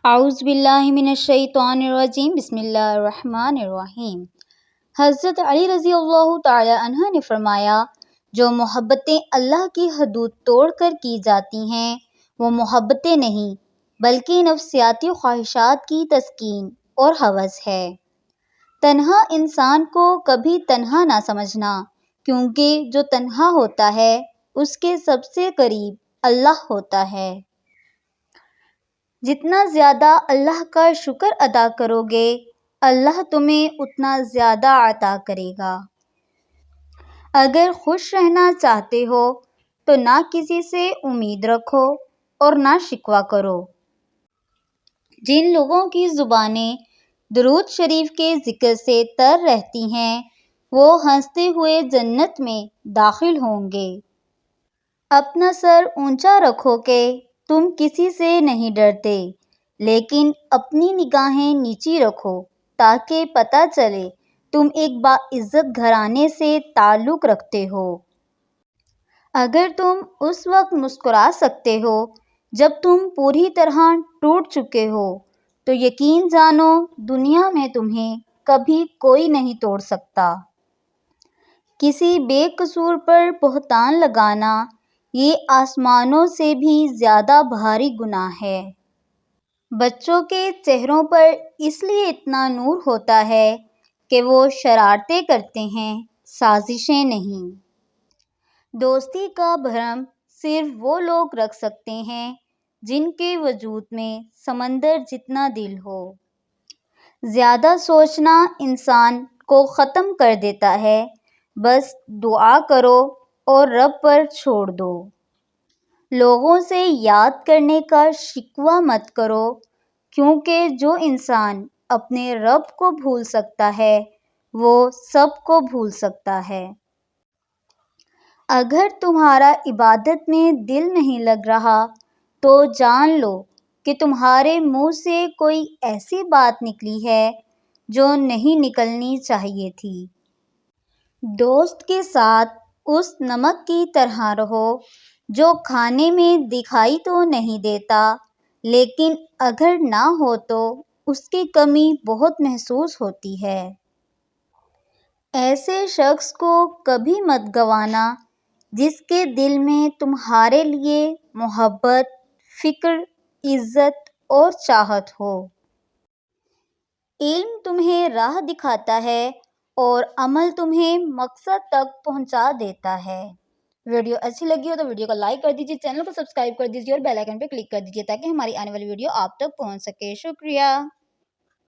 اعوذ باللہ من الشیطان الرجیم بسم اللہ الرحمن الرحیم۔ حضرت علی رضی اللہ تعالی عنہ نے فرمایا، جو محبتیں اللہ کی حدود توڑ کر کی جاتی ہیں وہ محبتیں نہیں بلکہ نفسیاتی خواہشات کی تسکین اور ہوس ہے۔ تنہا انسان کو کبھی تنہا نہ سمجھنا، کیونکہ جو تنہا ہوتا ہے اس کے سب سے قریب اللہ ہوتا ہے۔ جتنا زیادہ اللہ کا شکر ادا کرو گے اللہ تمہیں اتنا زیادہ عطا کرے گا۔ اگر خوش رہنا چاہتے ہو تو نہ کسی سے امید رکھو اور نہ شکوہ کرو۔ جن لوگوں کی زبانیں درود شریف کے ذکر سے تر رہتی ہیں وہ ہنستے ہوئے جنت میں داخل ہوں گے۔ اپنا سر اونچا رکھو کہ تم کسی سے نہیں ڈرتے، لیکن اپنی نگاہیں نیچی رکھو تاکہ پتہ چلے تم ایک باعزت گھرانے سے تعلق رکھتے ہو۔ اگر تم اس وقت مسکرا سکتے ہو جب تم پوری طرح ٹوٹ چکے ہو تو یقین جانو دنیا میں تمہیں کبھی کوئی نہیں توڑ سکتا۔ کسی بے قصور پر بہتان لگانا یہ آسمانوں سے بھی زیادہ بھاری گناہ ہے۔ بچوں کے چہروں پر اس لیے اتنا نور ہوتا ہے کہ وہ شرارتیں کرتے ہیں، سازشیں نہیں۔ دوستی کا بھرم صرف وہ لوگ رکھ سکتے ہیں جن کے وجود میں سمندر جتنا دل ہو۔ زیادہ سوچنا انسان کو ختم کر دیتا ہے، بس دعا کرو اور رب پر چھوڑ دو۔ لوگوں سے یاد کرنے کا شکوہ مت کرو، کیونکہ جو انسان اپنے رب کو بھول سکتا ہے وہ سب کو بھول سکتا ہے۔ اگر تمہارا عبادت میں دل نہیں لگ رہا تو جان لو کہ تمہارے منہ سے کوئی ایسی بات نکلی ہے جو نہیں نکلنی چاہیے تھی۔ دوست کے ساتھ اس نمک کی طرح رہو جو کھانے میں دکھائی تو نہیں دیتا لیکن اگر نہ ہو تو اس کی کمی بہت محسوس ہوتی ہے۔ ایسے شخص کو کبھی مت گنوانا جس کے دل میں تمہارے لیے محبت، فکر، عزت اور چاہت ہو۔ علم تمہیں راہ دکھاتا ہے اور عمل تمہیں مقصد تک پہنچا دیتا ہے۔ ویڈیو اچھی لگی ہو تو ویڈیو کو لائک کر دیجیے، چینل کو سبسکرائب کر دیجیے اور بیل آئیکن پہ کلک کر دیجیے تاکہ ہماری آنے والی ویڈیو آپ تک پہنچ سکے۔ شکریہ۔